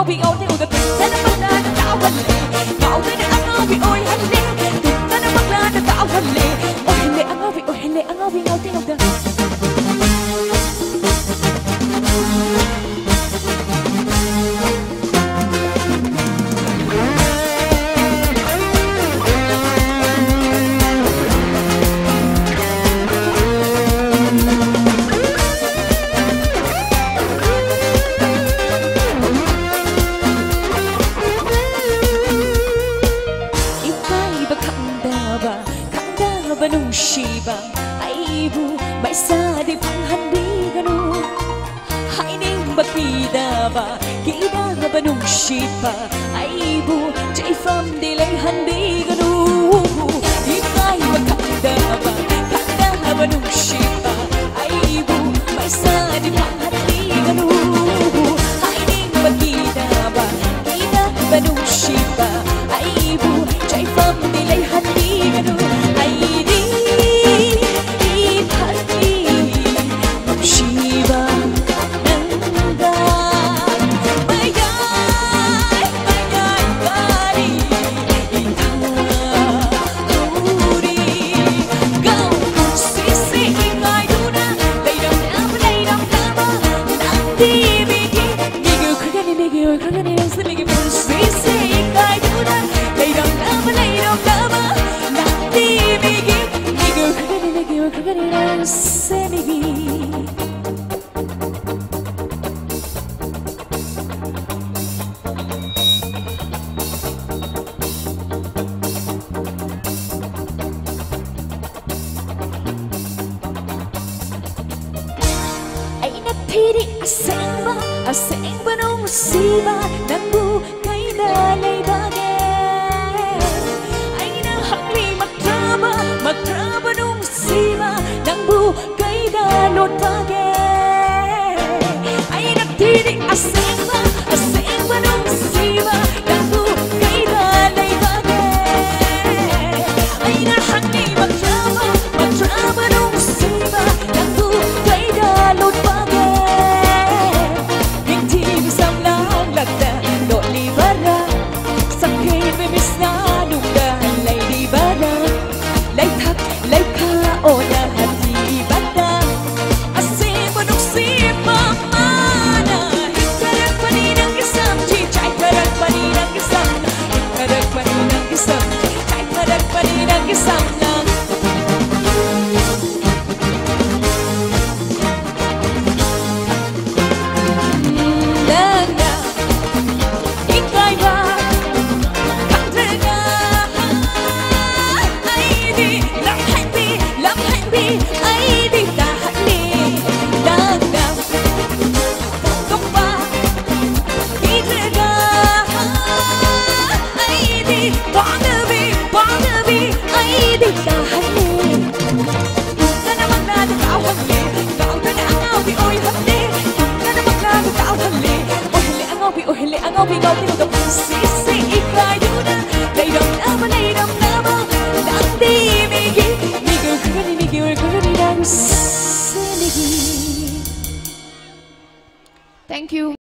angobi ngau te uda tana magla na tao halle ngau te angobi oi halle tana magla na tao halle oi halle angobi ngau te uda Banushiba aibu baisa di panghandi ganu haining bakida ba kida banushiba aibu jai from di lai handi ganu ikai bakida ba kada banushiba aibu baisa di panghandi ganu haining bakida ba kida banushiba aibu jai from di lai handi ganu Asengba nung siba nangbu kay dalay bagay ay nahangli matraba nung siba nangbu kay dalot bagay ay nagtiri asengba nung siba nangbu kay dalay bagay ay nahangli matraba nung siba nangbu kay dalot bagay Thank you.